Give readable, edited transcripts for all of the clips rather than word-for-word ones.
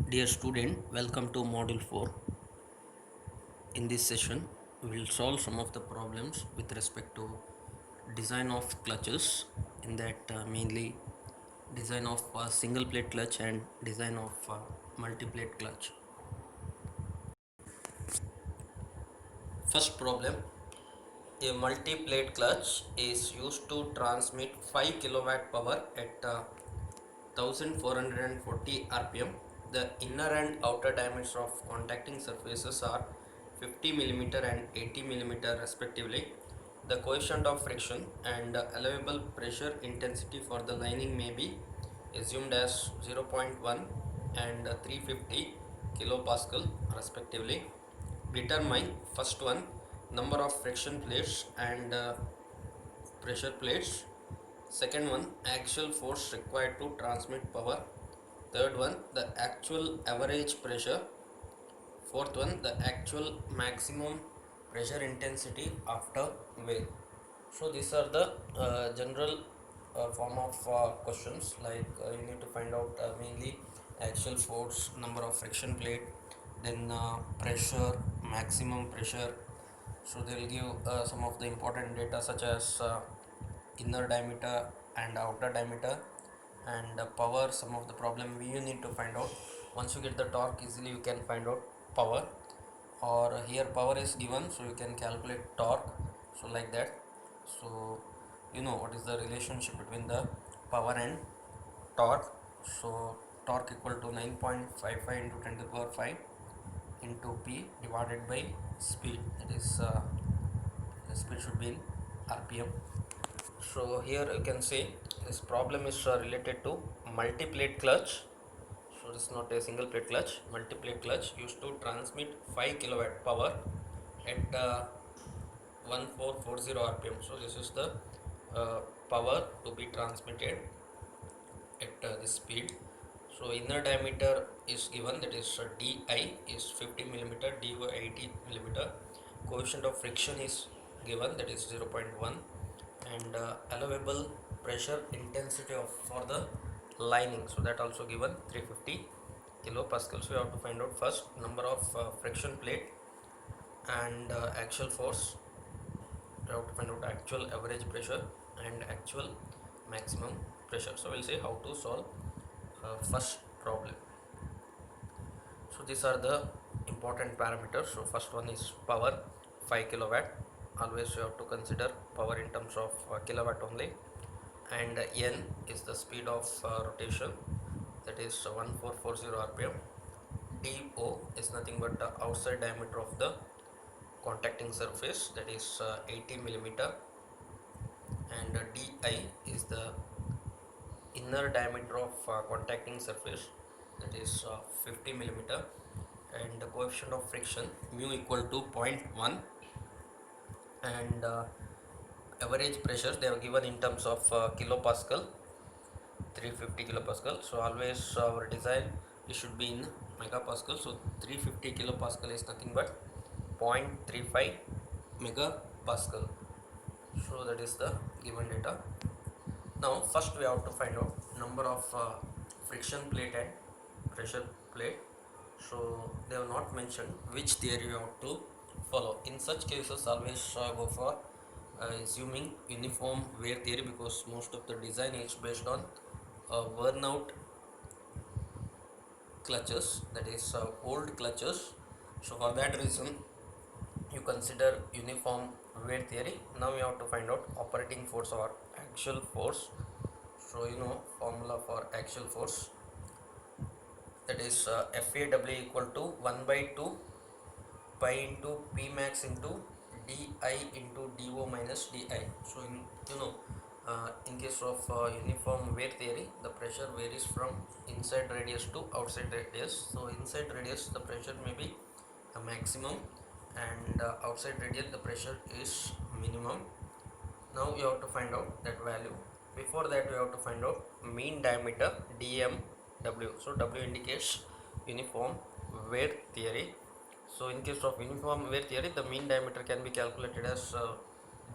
Dear student, welcome to Module 4. In this session, we will solve some of the problems with respect to design of clutches, in that mainly design of single plate clutch and design of multi-plate clutch. First problem, a multi-plate clutch is used to transmit 5 kilowatt power at 1440 rpm. The inner and outer diameters of contacting surfaces are 50 millimeter and 80 millimeter respectively. The coefficient of friction and allowable pressure intensity for the lining may be assumed as 0.1 and 350 kilopascal respectively. Determine first one, number of friction plates and pressure plates. Second one, actual force required to transmit power. Third one, the actual average pressure. Fourth one, the actual maximum pressure intensity after wear. So these are the general form of questions, like you need to find out mainly actual force, number of friction plate, then pressure, maximum pressure. So they will give some of the important data such as inner diameter and outer diameter, and power. Some of the problem you need to find out. Once you get the torque, easily you can find out power, or here power is given, so you can calculate torque. So like that, so you know what is the relationship between the power and torque. So torque equal to 9.55 into 10 to the power 5 into p divided by speed, that is the speed should be in rpm. So here you can see this problem is related to multi-plate clutch. So this is not a single plate clutch. Multi-plate clutch used to transmit 5 kilowatt power at 1440 rpm. So this is the power to be transmitted at this speed. So inner diameter is given, that is di is 50 millimeter, dy 80 millimeter. Coefficient of friction is given, that is 0.1, and allowable pressure intensity of for the lining, so that also given 350 kilopascal. So you have to find out first number of friction plate and actual force. You have to find out actual average pressure and actual maximum pressure. So we'll see how to solve first problem. So these are the important parameters. So first one is power, 5 kilowatt. Always you have to consider power in terms of kilowatt only. And n is the speed of rotation, that is 1440 rpm. do is nothing but the outside diameter of the contacting surface, that is 80 millimeter. And di is the inner diameter of contacting surface, that is 50 millimeter. And the coefficient of friction mu equal to 0.1. And average pressures they are given in terms of kilopascal, 350 kilopascal. So always our design it should be in megapascal. So 350 kilopascal is nothing but 0.35 megapascal. So that is the given data. Now first we have to find out number of friction plate and pressure plate. So they have not mentioned which theory you have to follow. In such cases always go for assuming uniform wear theory, because most of the design is based on worn out clutches, that is old clutches. So for that reason you consider uniform wear theory. Now you have to find out operating force or actual force. So you know formula for actual force, that is FAW equal to 1 by 2 pi into P max into di into do minus di. So in in case of uniform wear theory, the pressure varies from inside radius to outside radius. So inside radius the pressure may be a maximum, and outside radius the pressure is minimum. Now you have to find out that value. Before that we have to find out mean diameter dmw. So w indicates uniform wear theory. So in case of uniform wear theory, the mean diameter can be calculated as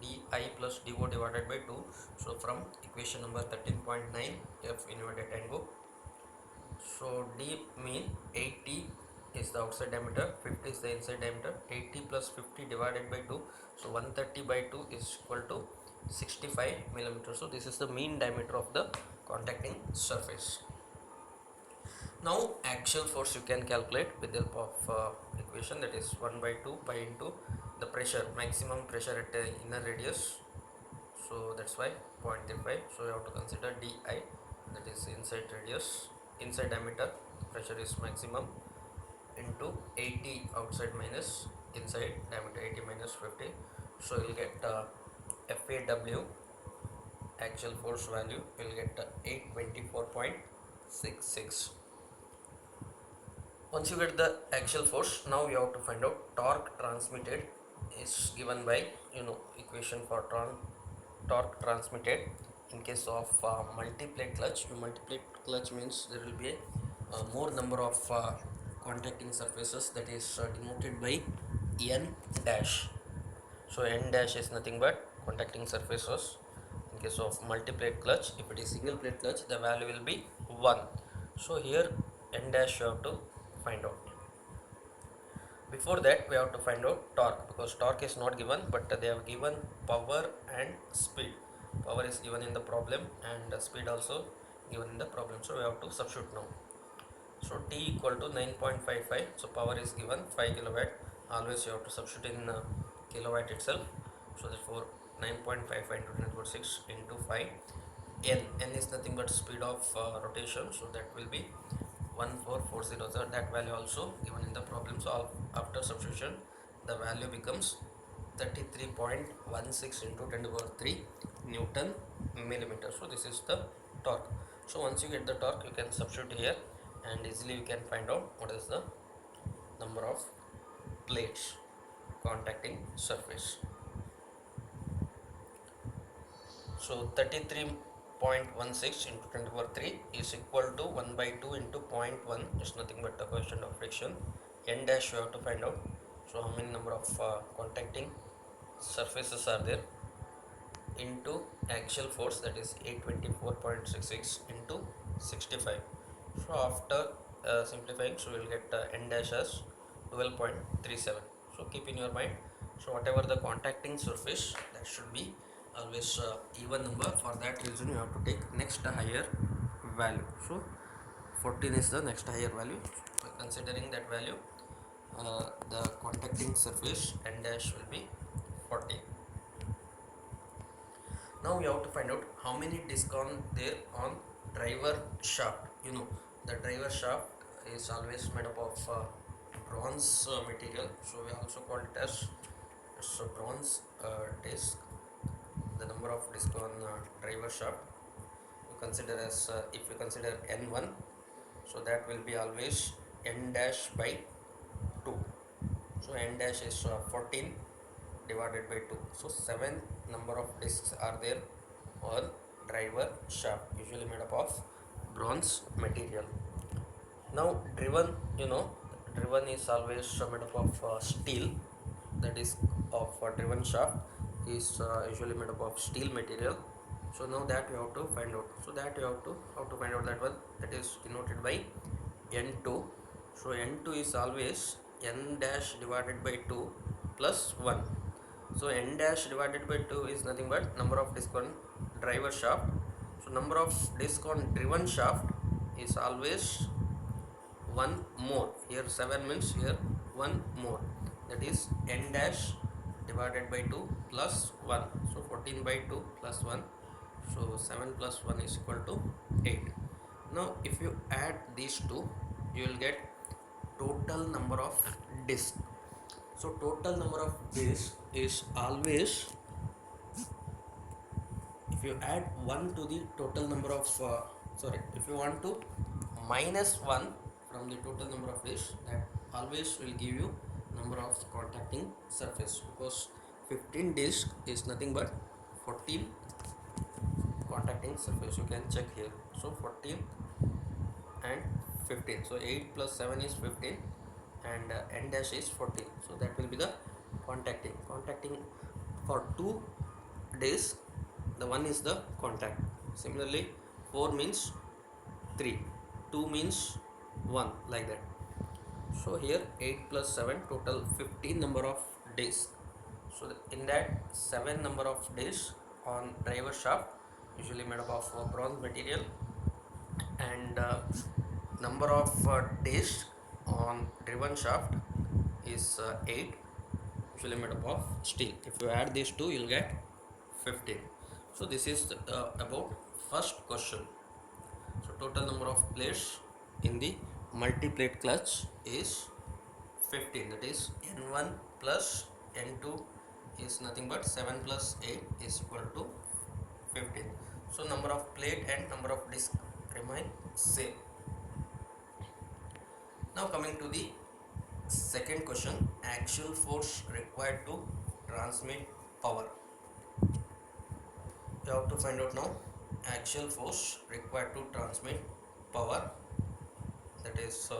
di plus do divided by 2. So from equation number 13.9 f inverted tango. So D mean 80 is the outside diameter, 50 is the inside diameter. 80 plus 50 divided by 2, so 130 by 2 is equal to 65 millimeters. So this is the mean diameter of the contacting surface. Now axial force you can calculate with the help of equation, that is 1 by 2 pi into the pressure, maximum pressure at the inner radius. So that's why 0.35. So you have to consider di, that is inside radius, inside diameter, pressure is maximum, into 80 outside minus inside diameter, 80 minus 50. So you'll get FAW, axial force value, you'll get 824.66. Once you get the axial force, now you have to find out torque transmitted is given by, equation for torque transmitted in case of multiplate clutch. Multiplate clutch means there will be a more number of contacting surfaces, that is denoted by N dash. So N dash is nothing but contacting surfaces. In case of multiplate clutch, if it is single plate clutch, the value will be 1. So here N dash you have to find out. Before that we have to find out torque, because torque is not given, but they have given power and speed. Power is given in the problem and speed also given in the problem, so we have to substitute now. So T equal to 9.55, so power is given 5 kilowatt, always you have to substitute in kilowatt itself. So therefore 9.55 into 10 to the power 6 into 5. N is nothing but speed of rotation, so that will be 1440. So that value also given in the problem. So after substitution the value becomes 33.16 into 10 to the power 3 Newton millimeter. So this is the torque. So once you get the torque, you can substitute here and easily you can find out what is the number of plates contacting surface. So 33.16 into 10 to the power 3 is equal to 1 by 2 into 0.1 is nothing but the coefficient of friction. N dash you have to find out. So how many number of contacting surfaces are there, into axial force, that is 824.66 into 65. So after simplifying, so we will get N dash as 12.37. So keep in your mind, so whatever the contacting surface, that should be always even number. For that reason you have to take next higher value. So 14 is the next higher value. By considering that value, the contacting surface N dash will be 14. Now we have to find out how many discs are there on driver shaft. The driver shaft is always made up of bronze material, so we also call it as bronze disc. The number of discs on driver shaft you consider as, if you consider N1, so that will be always N dash by 2. So N dash is 14 divided by 2. So 7 number of discs are there on driver shaft, usually made up of bronze material. Now driven is always made up of steel. The disc of driven shaft is usually made up of steel material. So now that you have to find out. So that you have to find out that one, that is denoted by N2. So N2 is always N dash divided by 2 plus 1. So N dash divided by 2 is nothing but number of disc on driver shaft. So number of disc on driven shaft is always 1 more. Here 7 means here 1 more. That is N dash divided by 2 plus 1. So 14 by 2 plus 1. So 7 plus 1 is equal to 8. Now if you add these two, you will get total number of discs. So total number of discs is always, if you add 1 to the total number of if you want to minus 1 from the total number of discs, that always will give you number of contacting surface, because 15 discs is nothing but 14 contacting surface. You can check here. So 14 and 15, so 8 plus 7 is 15 and N dash is 14. So that will be the contacting for 2 discs. The one is the contact. Similarly 4 means 3, 2 means 1 like that. So here 8 plus 7 total 15 number of days. So in that 7 number of days on driver shaft usually made up of bronze material, and number of days on driven shaft is 8 usually made up of steel. If you add these two you'll get 15. So this is about first question. So total number of plates in the multi-plate clutch is 15, that is N1 plus N2 is nothing but 7 plus 8 is equal to 15. So number of plate and number of disc remain same. Now coming to the second question, actual force required to transmit power. You have to find out now actual force required to transmit power. That is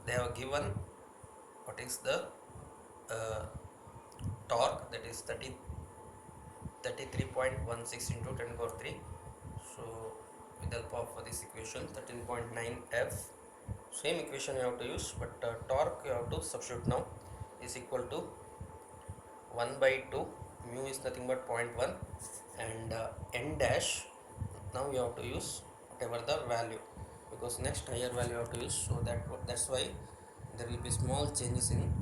they have given what is the uh, torque, that is 33.16 into 10 power 3. So with the help of this equation 13.9 F, same equation you have to use, but torque you have to substitute now, is equal to 1 by 2, mu is nothing but 0.1, and n dash now you have to use whatever the value, because next higher value you have to use, so that's why there will be small changes in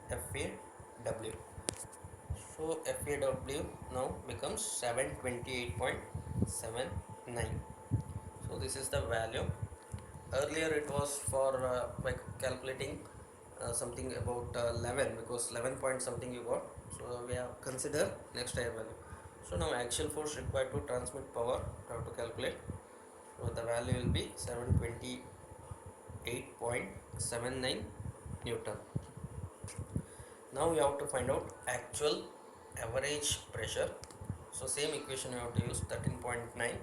FAW. So FAW now becomes 728.79. So this is the value. Earlier it was for like calculating something about 11, because 11 point something you got, so we have consider next higher value. So now actual force required to transmit power we have to calculate. So the value will be 728.79 Newton. Now we have to find out actual average pressure. So same equation you have to use 13.9,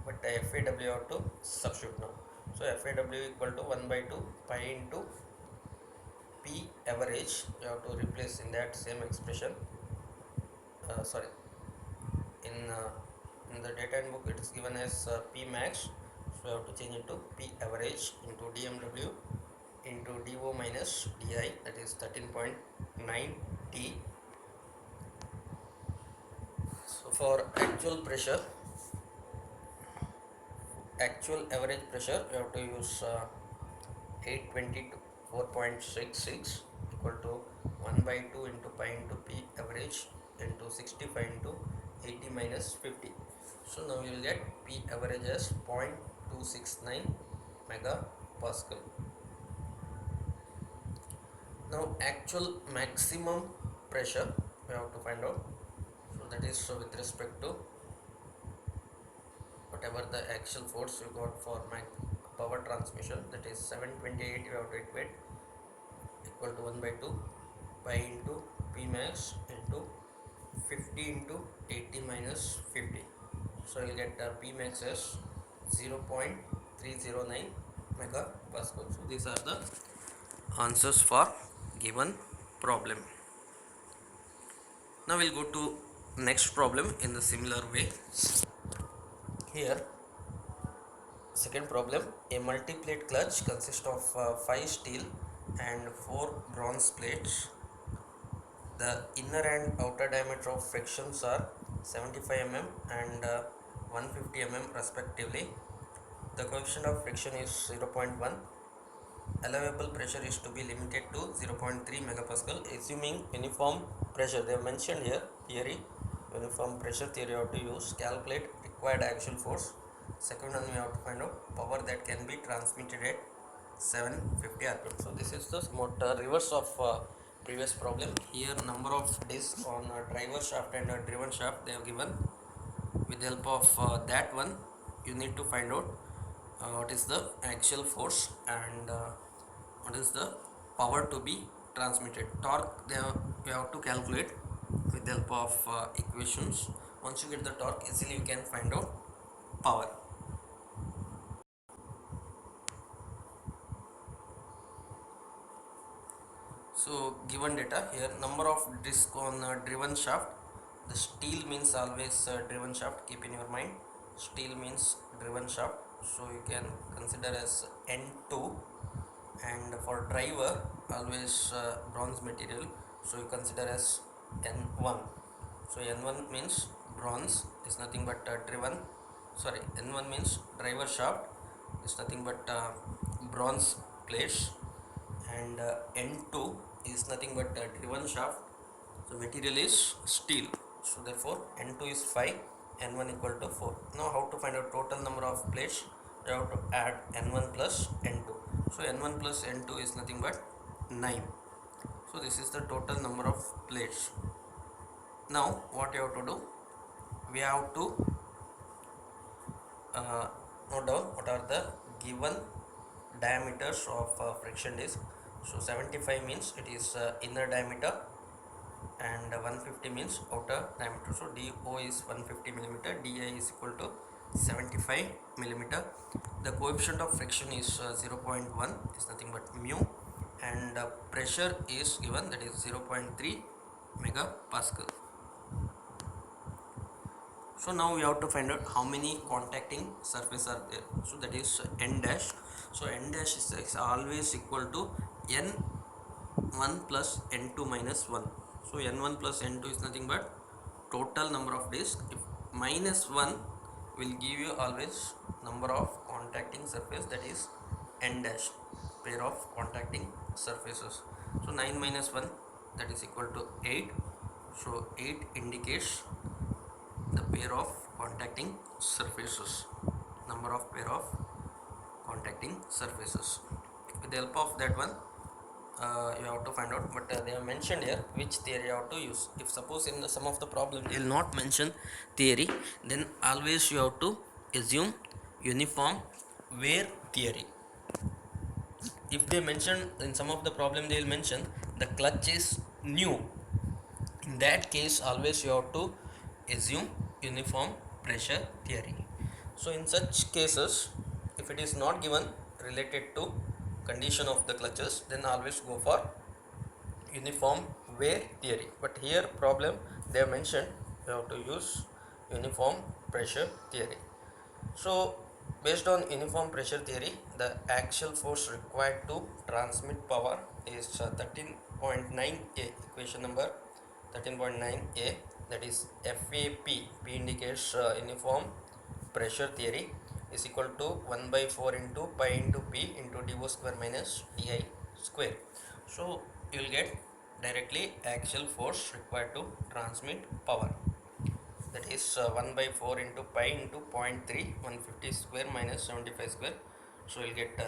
but FAW you have to substitute now. So FAW equal to 1 by 2 pi into P average, you have to replace in that same expression. Sorry, in the data book it is given as P max, so you have to change it to P average into dmW into dO minus di, that is 13.9 T. So for actual pressure, actual average pressure you have to use 824.66 equal to 1 by 2 into pi into P average into 65 into 80 minus 50. So now you will get P average as 0.269 megapascal. Now actual maximum pressure we have to find out. So that is, so with respect to whatever the actual force you got for power transmission, that is 728, you have to equate equal to 1 by 2 pi into P max into 50 into 80 minus 50. So you will get P max as 0.309 megapascal. So these are the answers for given problem. Now we'll go to next problem in the similar way. Here second problem, a multi-plate clutch consists of 5 steel and 4 bronze plates. The inner and outer diameter of frictions are 75 mm and 150 mm respectively. The coefficient of friction is 0.1. Allowable pressure is to be limited to 0.3 megapascal, assuming uniform pressure. They have mentioned here theory, uniform pressure theory you have to use. Calculate required actual force. Second one, we have to find out power that can be transmitted at 750 rpm. So this is the somewhat reverse of previous problem. Here number of discs on driver shaft and driven shaft they have given. With the help of that one you need to find out what is the actual force and what is the power to be transmitted. Torque you have to calculate with the help of equations. Once you get the torque, easily you can find out power. So given data here, number of disc on driven shaft, the steel means always driven shaft, keep in your mind, steel means driven shaft. so you can consider as N2. And for driver, always bronze material, so you consider as N1. So N1 means bronze is nothing but driven, sorry, N1 means driver shaft is nothing but bronze plates, and N2 is nothing but driven shaft, so material is steel, so therefore N2 is 5, N1 equal to 4. Now how to find out total number of plates? You have to add N1 plus N2. So N1 plus N2 is nothing but 9. So this is the total number of plates. Now what you have to do? We have to note down what are the given diameters of friction disc. So 75 means it is inner diameter, and 150 means outer diameter. So DO is 150 millimeter, DI is equal to 75 millimeter. The coefficient of friction is 0.1 is nothing but mu, and pressure is given, that is 0.3 megapascal. So now we have to find out how many contacting surface are there. So that is N dash. So N dash is always equal to N1 plus N2 minus 1. So N1 plus N2 is nothing but total number of discs. If minus 1 will give you always number of contacting surface, that is N dash, pair of contacting surfaces. So 9 minus 1, that is equal to 8. So 8 indicates the pair of contacting surfaces, number of pair of contacting surfaces. With the help of that one, you have to find out, but they have mentioned here which theory you have to use. If suppose in some of the problem they will not mention theory, then always you have to assume uniform wear theory. If they mention in some of the problem, they will mention the clutch is new, in that case always you have to assume uniform pressure theory. So in such cases, if it is not given related to condition of the clutches, then always go for uniform wear theory. But here problem they have mentioned you have to use uniform pressure theory. So based on uniform pressure theory, the axial force required to transmit power is 13.9a, equation number 13.9a, that is FAP, P indicates uniform pressure theory, is equal to 1 by 4 into pi into P into dO square minus di square. So you will get directly axial force required to transmit power, that is 1 by 4 into pi into 0.3, 150 square minus 75 square. So you'll get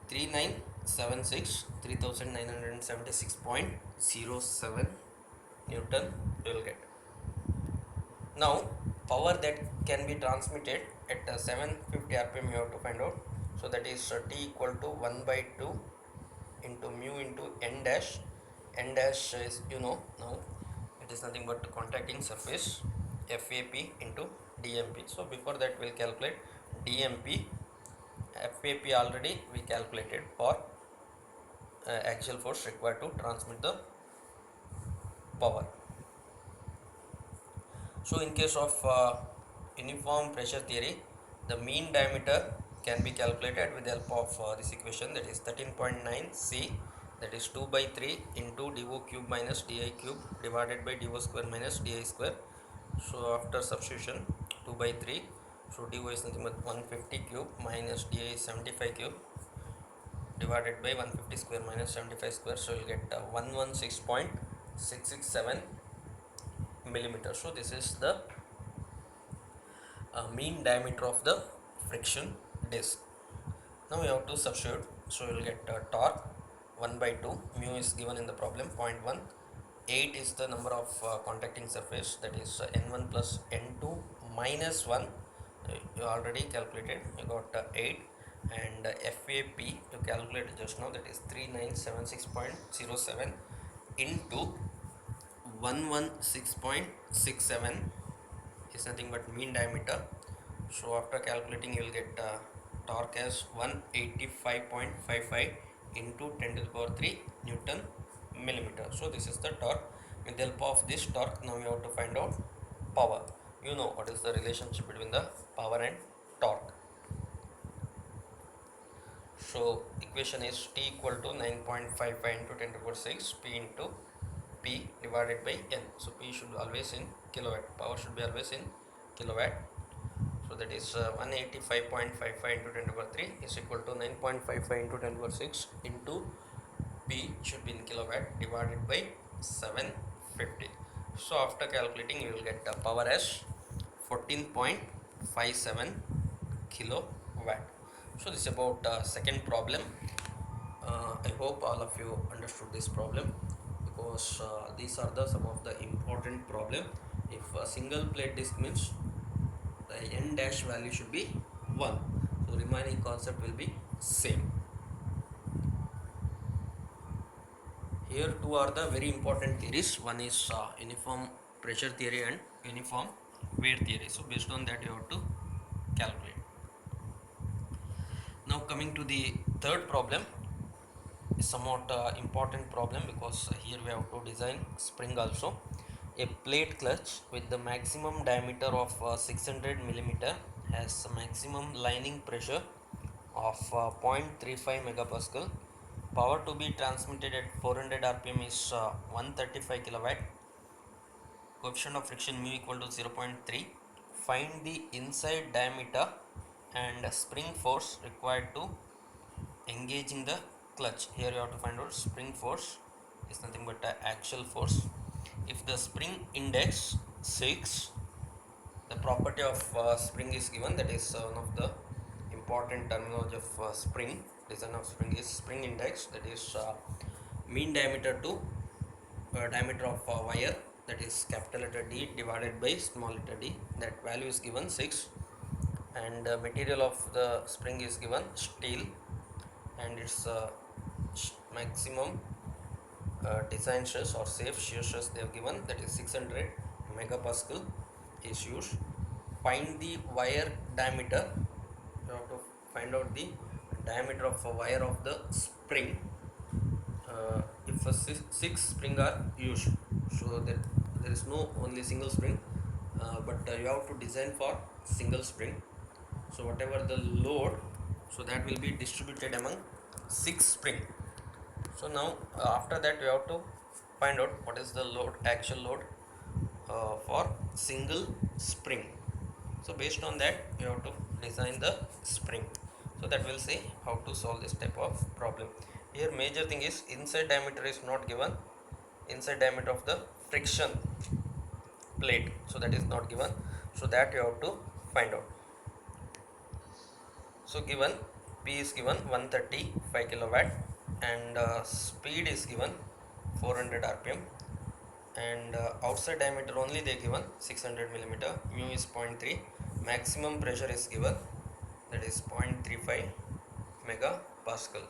3976 Newton you will get. Now power that can be transmitted at 750 rpm you have to find out. So that is T equal to 1 by 2 into mu into N dash. N dash is, you know, now it is nothing but contacting surface, FAP into DMP. So before that we'll calculate DMP. FAP already we calculated for axial force required to transmit the power. So in case of uniform pressure theory, the mean diameter can be calculated with the help of this equation, that is 13.9 C, that is 2 by 3 into dO cube minus di cube divided by dO square minus di square. So after substitution 2 by 3, so dO is nothing but 150 cube minus di is 75 cube divided by 150 square minus 75 square. So you will get 116.667 millimeter. So this is the mean diameter of the friction disc. Now we have to substitute. So you will get torque 1 by 2, mu is given in the problem 0.1, 8 is the number of contacting surface, that is N1 plus N2 minus 1, you already calculated, you got 8, and FAP you calculated just now, that is 3976.07 into 116.67 is nothing but mean diameter. So after calculating you will get torque as 185.55 into 10 to the power 3 Newton millimeter. So this is the torque. With the help of this torque, now you have to find out power. You know what is the relationship between the power and torque. So equation is T equal to 9.55 into 10 to the power 6 P into P divided by N. So P should be always in kilowatt, power should be always in kilowatt. So that is 185.55 into 10 to the power 3 is equal to 9.55 into 10 to the power 6 into P should be in kilowatt divided by 750. So after calculating you will get the power as 14.57 kilowatt. So this is about second problem. I hope all of you understood this problem, because these are the some of the important problem. If a single plate disc means the n dash value should be 1, so remaining concept will be same. Here two are the very important theories. One is uniform pressure theory and uniform wear theory. So based on that you have to calculate. Now coming to the third problem, is somewhat important problem, because here we have to design spring also. A plate clutch with the maximum diameter of 600 millimeter has a maximum lining pressure of 0.35 megapascal. Power to be transmitted at 400 rpm is 135 kilowatt. Coefficient of friction mu equal to 0.3. Find the inside diameter and spring force required to engaging the clutch. Here you have to find out spring force is nothing but axial force. If the spring index 6, the property of spring is given, that is one of the important terminology of spring, design of spring is spring index, that is mean diameter to diameter of wire, that is capital letter D divided by small letter d, that value is given 6, and material of the spring is given steel, and its maximum design stress or safe shear stress they have given, that is 600 megapascal is used. Find the wire diameter. You have to find out the diameter of a wire of the spring. If a six spring are used, so that there is no only single spring, but you have to design for single spring. So whatever the load, so that will be distributed among 6 spring. So now after that you have to find out what is the load, actual load for single spring. So based on that you have to design the spring. So that will say how to solve this type of problem. Here major thing is inside diameter is not given, inside diameter of the friction plate, so that is not given, so that you have to find out. So given P is given 135 kilowatt, and speed is given 400 rpm, and outside diameter only they given 600 millimeter, mu is 0.3, maximum pressure is given, that is 0.35 megapascal.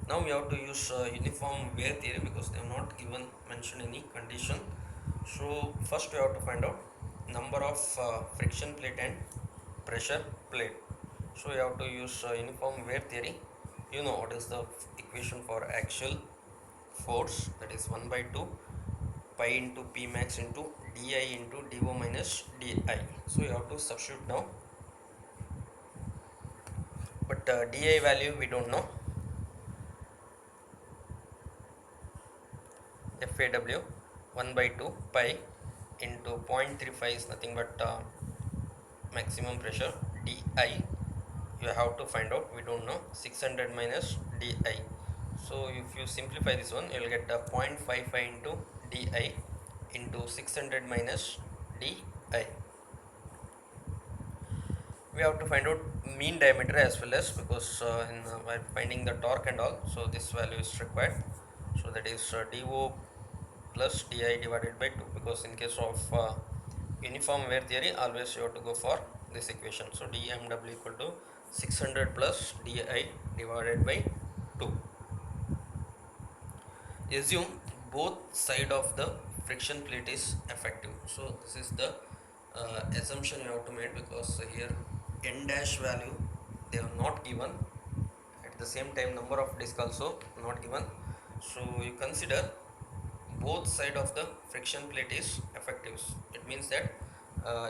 Now we have to use uniform wear theory, because they have not given mention any condition. So first we have to find out number of friction plate and pressure plate. So you have to use uniform wear theory. You know what is the equation for axial force, that is 1 by 2 pi into P max into di into do minus di. So you have to substitute now, but di value we don't know. FAW 1 by 2 pi into 0.35 is nothing but maximum pressure di. You have to find out, we don't know, 600 minus di. So if you simplify this one, you will get 0.55 into di into 600 minus di. We have to find out mean diameter as well as, because while finding the torque and all, so this value is required. So that is do plus di divided by 2, because in case of uniform wear theory always you have to go for this equation. So dmw equal to 600 plus di divided by 2. Assume both side of the friction plate is effective. So this is the assumption you have to make, because here n dash value they are not given, at the same time number of disc also not given. So you consider both side of the friction plate is effective. It means that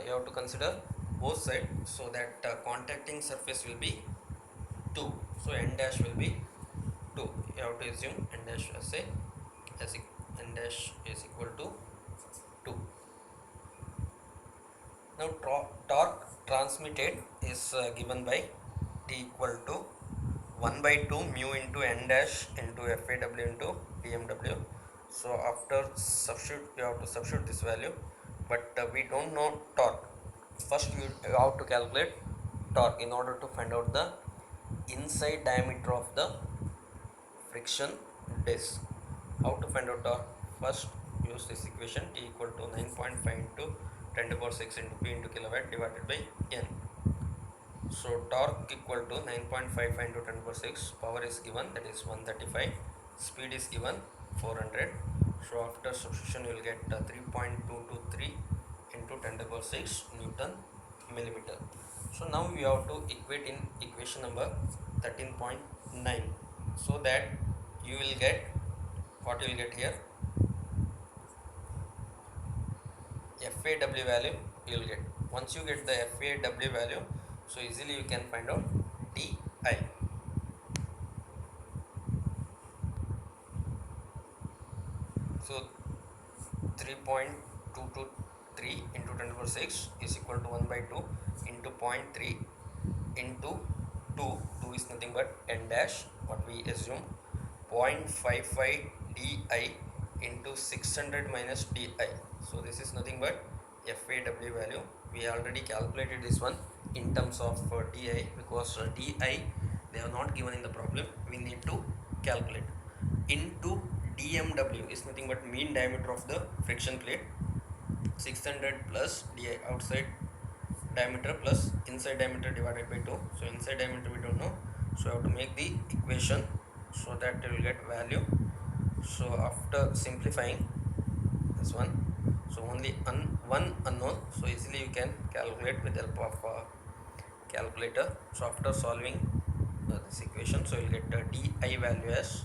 you have to consider both sides, so that contacting surface will be 2, so n dash will be 2. You have to assume n dash as a n dash is equal to 2. Now torque transmitted is given by T equal to 1 by 2 mu into n dash into FAW into dmw. So after substitute, you have to substitute this value, but we don't know torque. First you have to calculate torque in order to find out the inside diameter of the friction disc. How to find out torque? First use this equation, T equal to 9.5 into 10 to the power 6 into P into kilowatt divided by N. So torque equal to 9.55 into 10 to the power 6, power is given, that is 135, speed is given 400. So after substitution you will get 3.223 into 10 to the power 6 Newton millimeter. So now we have to equate in equation number 13.9, so that you will get what you will get here, FAW value you will get. Once you get the FAW value, so easily you can find out TI. So 3.223 into 10 to the power 6 is equal to 1 by 2 into 0.3 into 2. 2 is nothing but n dash, what we assume, 0.55 di into 600 minus di. So this is nothing but FAW value. We already calculated this one in terms of di, because di they are not given in the problem, we need to calculate. Into dmw is nothing but mean diameter of the friction plate, 600 plus di outside diameter plus inside diameter divided by 2. So inside diameter we don't know, so I have to make the equation so that you will get value. So after simplifying this one, so only one unknown, so easily you can calculate with the help of calculator. So after solving this equation, so you will get di value as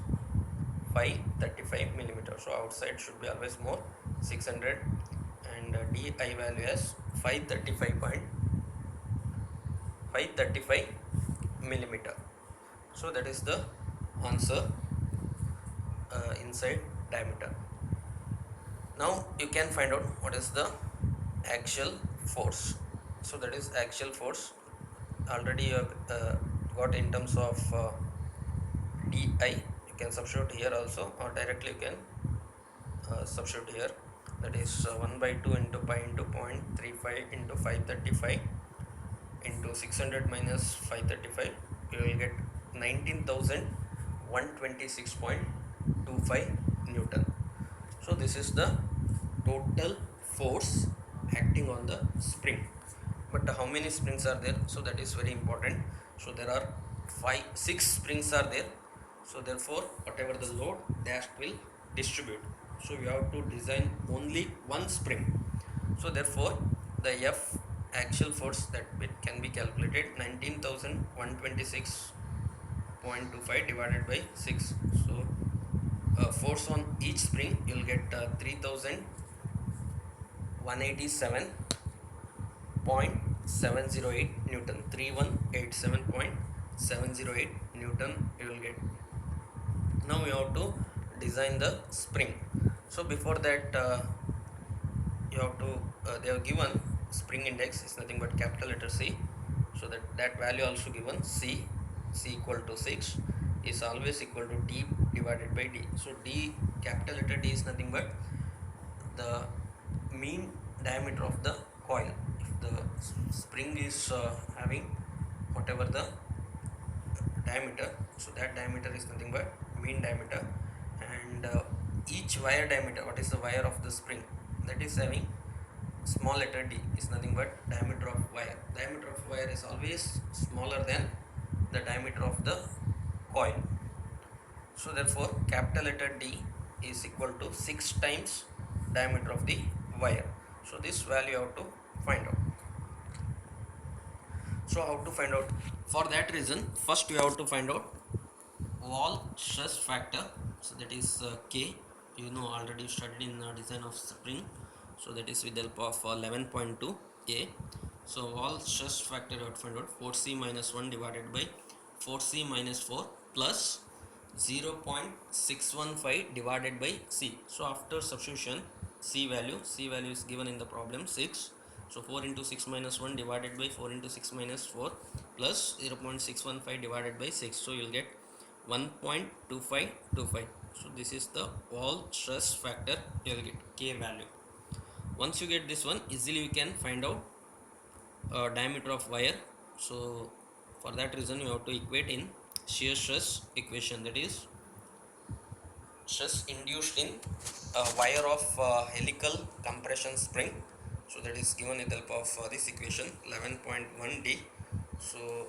535 millimeter. So outside should be always more, 600, and di value as 535 millimeter. So that is the answer, inside diameter. Now you can find out what is the axial force. So that is axial force, already you have got in terms of di. You can substitute here also, or directly you can substitute here, that is 1 by 2 into pi into 0.35 into 535 into 600 minus 535, you will get 19,126.25 Newton. So this is the total force acting on the spring. But how many springs are there? So that is very important. So there are 6 springs are there. So therefore whatever the load, that will distribute. So we have to design only one spring. So therefore the F axial force that can be calculated, 19,126.25 divided by 6. So force on each spring you will get 3,187.708 Newton, 3187.708 Newton you will get. Now we have to design the spring. So before that you have to they have given spring index is nothing but capital letter C, so that value also given, C equal to 6 is always equal to D divided by D. So D, capital letter D, is nothing but the mean diameter of the coil. If the spring is having whatever the diameter, so that diameter is nothing but mean diameter. And each wire diameter, what is the wire of the spring, that is having small letter d, is nothing but diameter of wire. Diameter of wire is always smaller than the diameter of the coil. So therefore capital letter D is equal to 6 times diameter of the wire. So this value you have to find out. So how to find out? For that reason, first you have to find out wall stress factor. So that is K. You know, already studied in design of spring. So that is with the help of 11.2. A. So all stress factor you have to find out 4C minus 1 divided by 4C minus 4 plus 0.615 divided by C. So after substitution, C value is given in the problem 6. So 4 into 6 minus 1 divided by 4 into 6 minus 4 plus 0.615 divided by 6. So you'll get 1.2525. So this is the wall stress factor you'll get K value. Once you get this one, easily you can find out diameter of wire. So for that reason you have to equate in shear stress equation, that is stress induced in a wire of helical compression spring. So that is given with the help of this equation 11.1D. So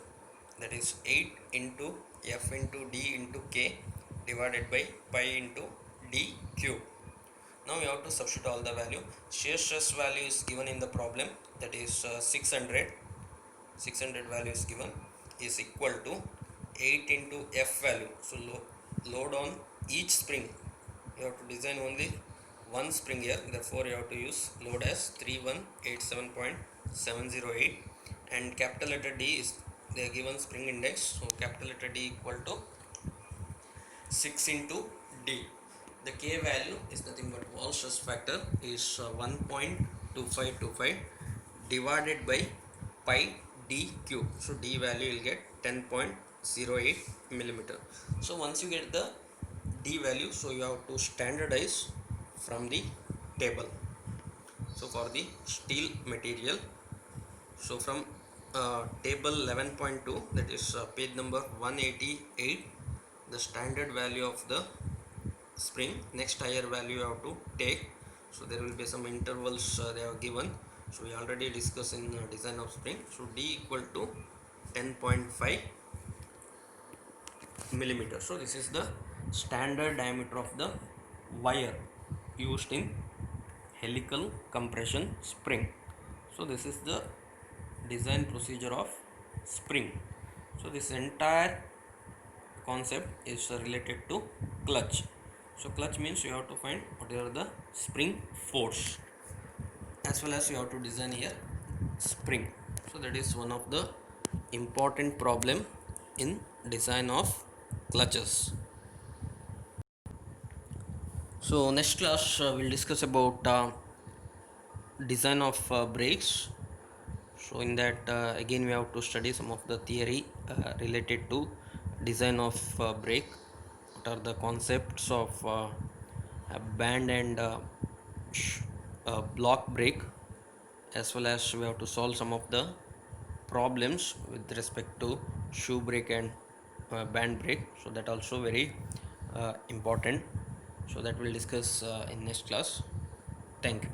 that is 8 into F into D into K divided by pi into D cube. Now you have to substitute all the value. Shear stress value is given in the problem, that is 600 value is given, is equal to 8 into F value. So load on each spring, you have to design only one spring here, therefore you have to use load as 3187.708, and capital letter D is the given spring index, so capital letter D equal to 6 into D. The K value is nothing but wall stress factor is 1.2525 divided by pi D cube. So D value will get 10.08 millimeter. So once you get the D value, so you have to standardize from the table. So for the steel material, so from table 11.2, that is page number 188, the standard value of the spring, next higher value you have to take. So there will be some intervals they have given, so we already discussed in design of spring. So D equal to 10.5 millimeter. So this is the standard diameter of the wire used in helical compression spring. So this is the design procedure of spring. So this entire concept is related to clutch. So clutch means you have to find what are the spring force, as well as you have to design here spring. So that is one of the important problem in design of clutches. So next class we'll discuss about design of brakes. So in that again we have to study some of the theory related to design of brake. What are the concepts of a band and block brake, as well as we have to solve some of the problems with respect to shoe brake and band brake. So that also very important. So that we'll discuss in next class. Thank you.